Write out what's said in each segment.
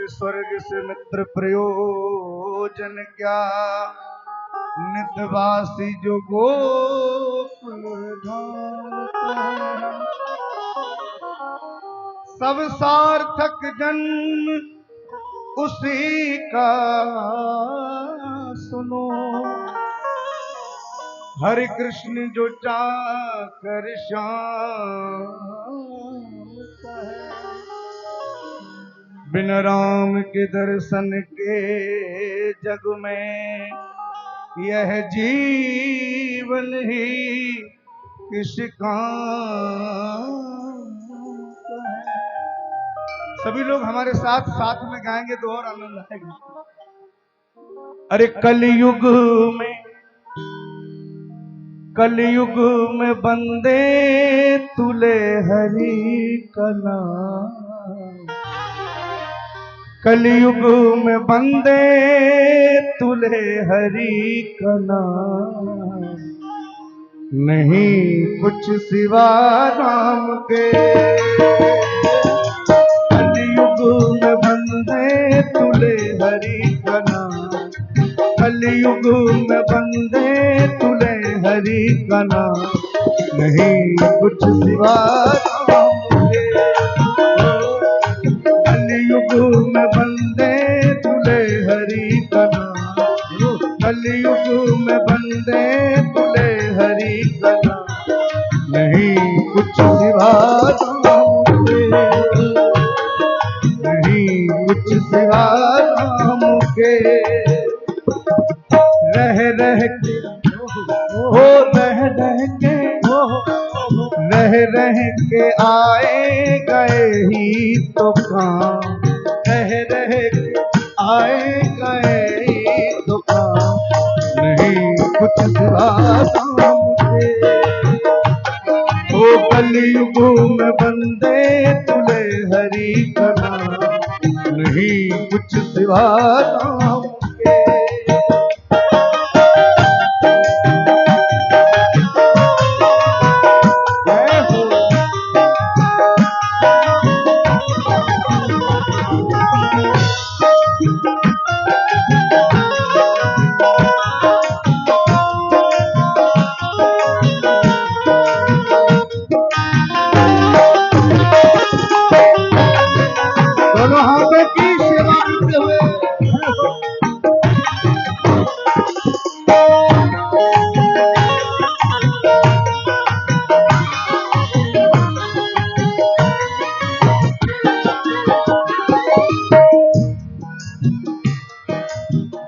स्वर्ग से मित्र प्रयोजन क्या, नित्यवासी जो गोकुल धाम। सब सार्थक जन्म उसी का सुनो, हरे कृष्ण जो चाकर श्याम का है। बिन राम के दर्शन के जग में यह जीवन ही किस काम का है। सभी लोग हमारे साथ साथ में गाएंगे तो और आनंद आएगा। अरे कलयुग में बंदे तुले हरि का नाम, कलयुग में बंदे तुले हरि का नाम, नहीं कुछ सिवा राम के। कलयुग में बंदे तुले हरि का नाम, कलयुग में बंदे तुले हरि का नाम, नहीं कुछ सिवा राम के। कलयुग में बंदे तुले हरि का नाम, कलयुग में बंदे तुले हरि का नाम, नहीं कुछ सिवा राम के, नहीं कुछ सिवा राम के। रह रह के हो रह रह के आए गए ही तो काम, रह के आए गए ही तो काम, नहीं कुछ सिवा राम के। ओ कलयुग में बंदे तुले हरि का नाम, नहीं कुछ सिवा राम के।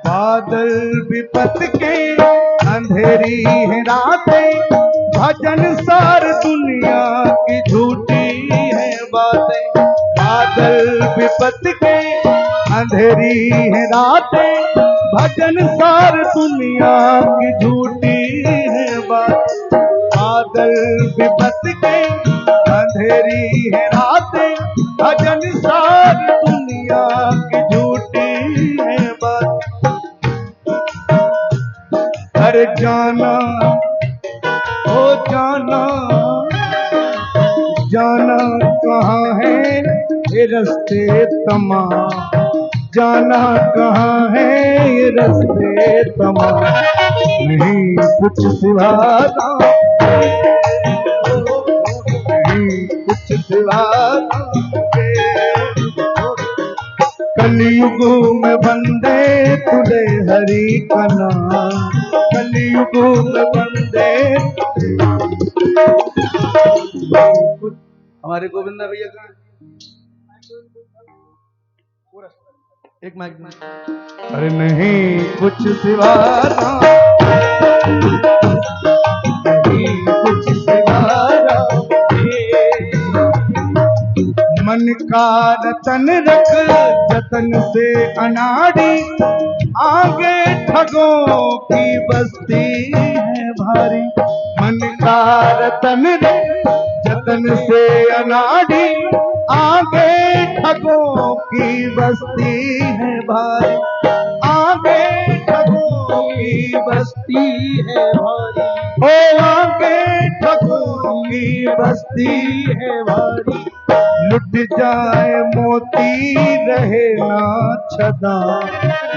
बादल विपत के अंधेरी है रातें, भजन सार दुनिया की झूठी है बातें। बादल विपत के अंधेरी है रातें, भजन सार दुनिया की झूठी है बातें। बादल विपत के अंधेरी है रातें, भजन सार दुनिया की झूठी है बातें। अरे जाना ओ जाना, जाना कहाँ है ये रस्ते तमाम, जाना कहाँ है ये रस्ते तमाम, नहीं कुछ सिवा राम, नहीं कुछ सिवा राम के। कलयुग में बंदे तुले हरि का नाम, कलयुग में बंदे। हमारे गोविंदा भैया का एक माइक में। अरे नहीं कुछ सिवा राम, नहीं कुछ सिवा राम के। मन का रतन रख जतन से अनाड़ी, आगे ठगों की बस्ती है भारी। मन का रतन रख जतन से अनाड़ी, आगे ठगों की बस्ती है भारी, आगे ठगों की बस्ती है भारी। ओ आगे ठगों की बस्ती है भारी, लुट जाए मोती रहे ना छदा,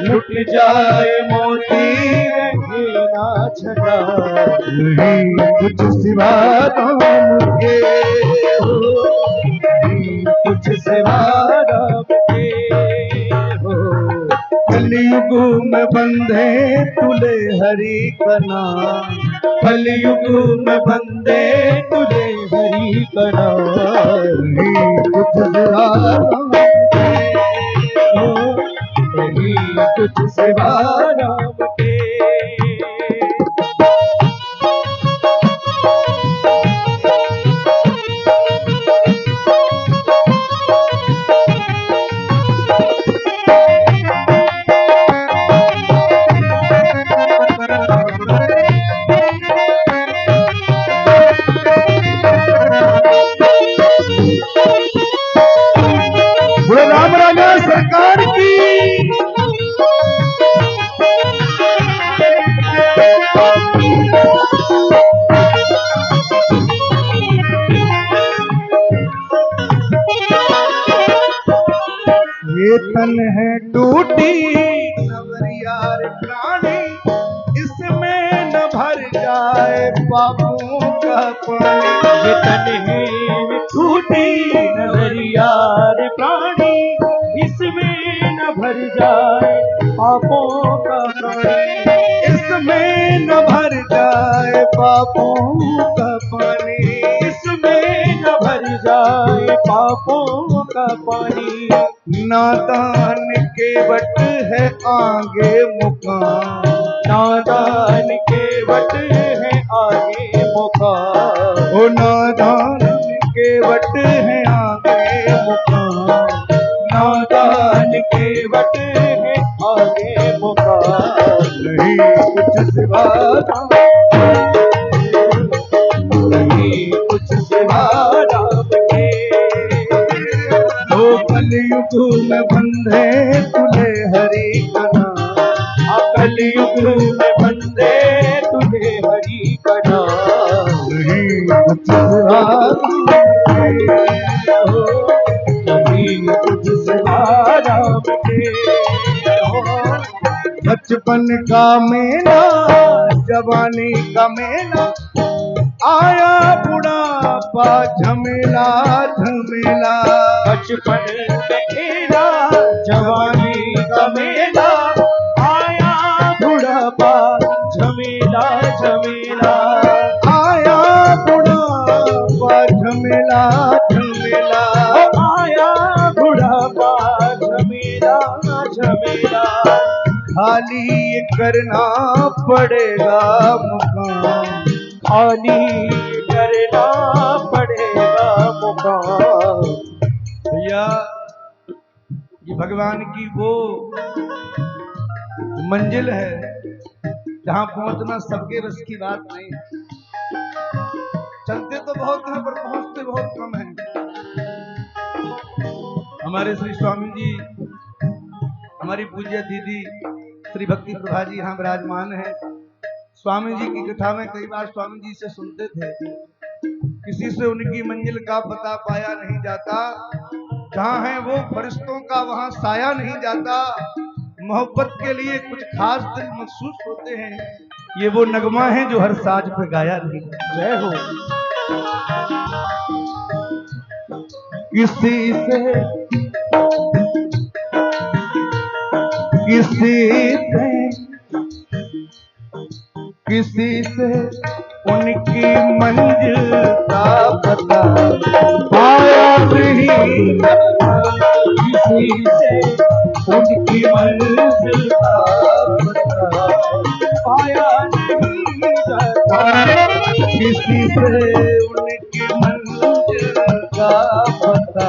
लुट जाए मोती रहे ना छटा, नहीं कुछ सिवा राम के, नहीं कुछ सिवा राम के हो। कलयुग में बंधे तुले हरि का नाम, कलयुग में बंदे तुझे हरि का नाम, नहीं कुछ सिवा राम के, हो नहीं कुछ सिवा राम के। बोले राम राजा सरकार की। ये तन है टूटी नवरियार प्राणी, इसमें न भर जाए पापों का पानी। ये तन है टूटी नजरियार प्राणी, इसमें न भर जाए पापों का पानी, इसमें न भर जाए पापों का पानी। इसमें न भर जाए पापों का पानी। नादान के वट है आगे मुकाम, नादान के वट है आगे मुकाम, ओ नादान के वट है आगे मुकाम, नादान के वट है आगे मुकाम, नहीं कुछ सिवा राम, नहीं कुछ सिवा राम के। ओ कलयुग में बंधे तुले हरि का नाम, कलयुग में बंदे तुझे हरि का नाम, नहीं कुछ सिवा राम हो नहीं कुछ सिवा राम के हो। बचपन का मेला जवानी का मेला, आया बुढ़ापा झमेला झमेला। बचपन में खेला जवानी का मेला, आया बुढ़ापा झमेला झमेला, आया बुढ़ापा झमेला झमेला। आया बुढ़ापा झमेला झमेला। खाली ये करना पड़ेगा मुकाम, खाली करना पड़ेगा मुकाम। भैया ये भगवान की वो मंजिल है जहां पहुंचना सबके बस की बात नहीं। चलते तो बहुत हैं पर पहुंचते बहुत कम हैं। हमारे श्री स्वामी जी, हमारी पूज्य दीदी श्री भक्ति प्रभा जी यहाँ विराजमान है। स्वामी जी की कथा में कई बार स्वामी जी से सुनते थे, किसी से उनकी मंजिल का पता पाया नहीं जाता, जहाँ है वो फरिश्तों का वहाँ साया नहीं जाता। मोहब्बत के लिए कुछ खास दिल महसूस होते हैं, ये वो नगमा है जो हर साज पे गाया नहीं। जय हो। किसी से किसी से उनकी मंजिल का पता पाया नहीं, किसी से उनकी मंजिल का पता पाया नहीं जाता, किसी से उनकी मंजिल का पता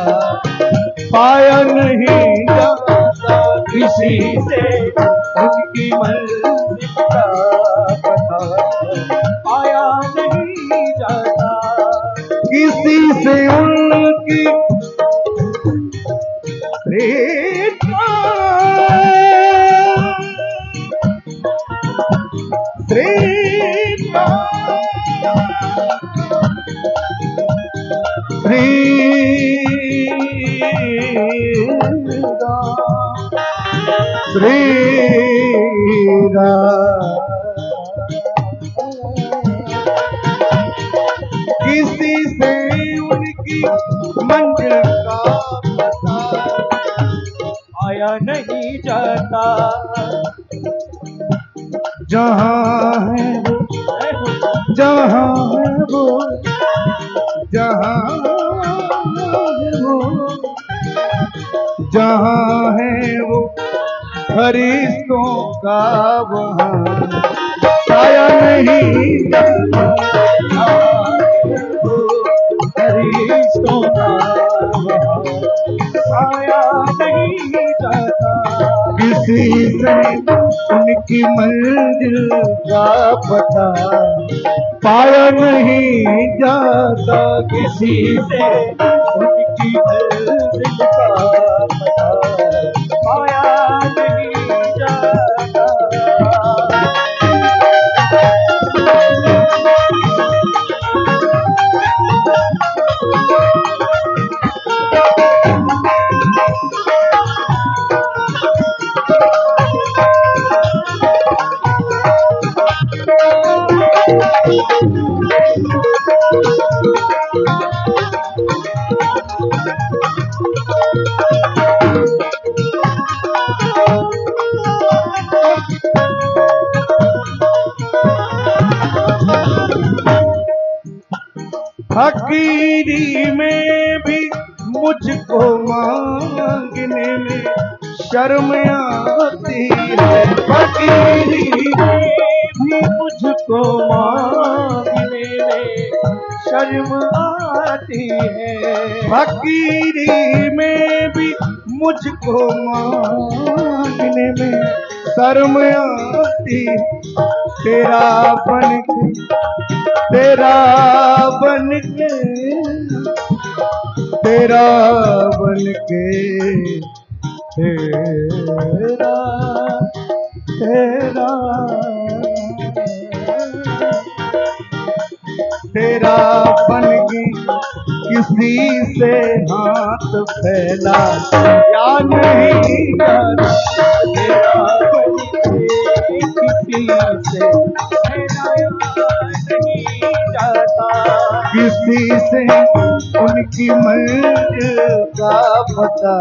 पाया नहीं जाता, किसी से उनकी मंजिल का पता पाया नहीं जाता, किसी से उनकी प्रेरणा श्री राम। किसी से उनकी मंजिल का पता आया नहीं जाता। जहाँ है वो, जहाँ है वो, जहाँ है वो, जहाँ है वो फरिश्तों का वहाँ साया नहीं जाता। फरिश्तों का वहाँ आया नहीं जाता। किसी से उनकी मंजिल का पता पाया नहीं जाता। किसी से उनकी मंजिल का पता पाया नहीं जाता। फकीरी में भी मुझको मांगने में शर्म आती है। फकीरी में भी मुझको मांगने में शर्म आती है। फकीरी में भी मुझको मांगने में शर्म आती। तेरा बन के, तेरा बन के, तेरा बन के, तेरा तेरा तेरा बन के किसी से हाथ फैला या नहीं जाता। तेरा बन के किसी से फैलाया नहीं जाता। किसी से उनकी मंजिल का पता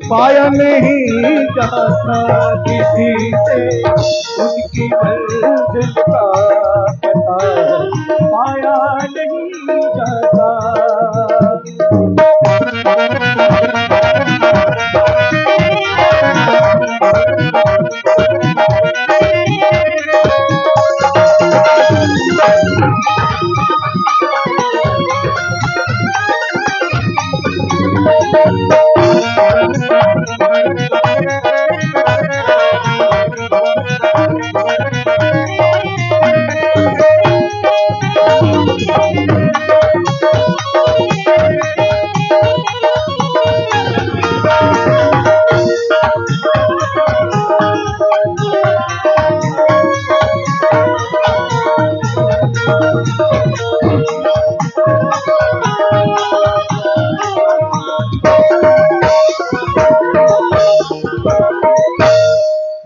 पाया नहीं जाता। किसी से उनकी मंजिल का पता पाया नहीं जाता।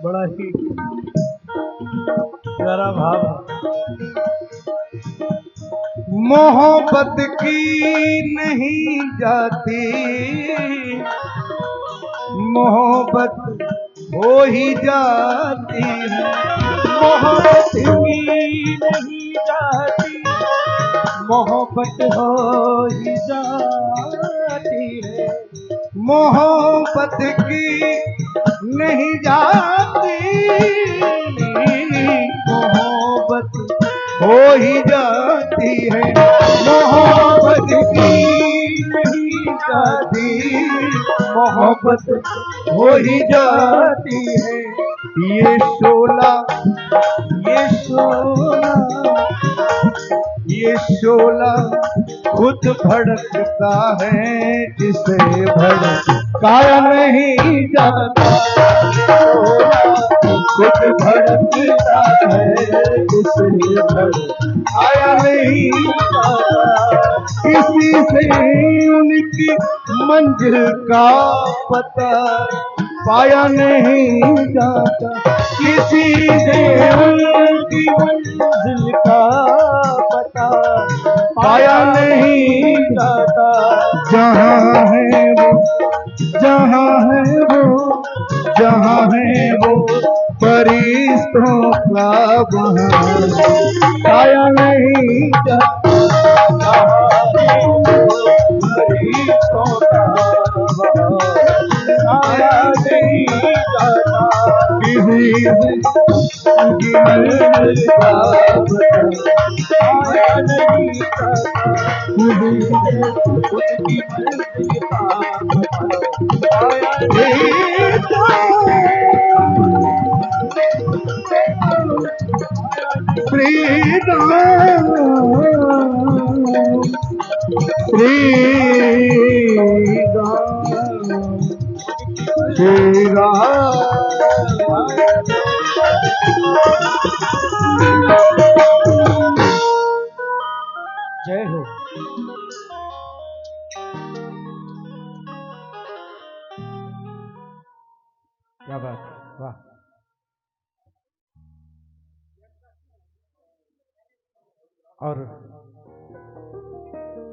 बड़ा ही प्यारा भाव है। मोहब्बत की नहीं जाती, मोहब्बत हो ही जाती है। मोहब्बत की नहीं जाती, मोहब्बत हो ही जाती है। मोहब्बत की नहीं जाती, मोहब्बत हो ही जाती है। मोहब्बत की नहीं जाती, मोहब्बत हो ही जाती है। ये शोला, ये शोला, ये शोला खुद भड़कता है, इसे भड़काया नहीं जाता। खुद भड़कता है, इसे भड़काया नहीं जाता। किसी से उनकी मंजिल का पता पाया नहीं जाता किसी से उनकी मंजिल का पता, पाया नहीं जाता। जहाँ है वो, जहाँ है वो, जहाँ है वो फरिश्तों का वहाँ, पाया नहीं जाता। जहाँ है वो फरिश्तों का वहाँ, पाया नहीं जाता किसी से उनकी मंजिल का पता, पाया नहीं जाता किसी से उनकी मंजिल का पता, पाया नहीं जाता। श्री राम, श्री राम, श्री राम। जय हो। क्या बात है, वाह। और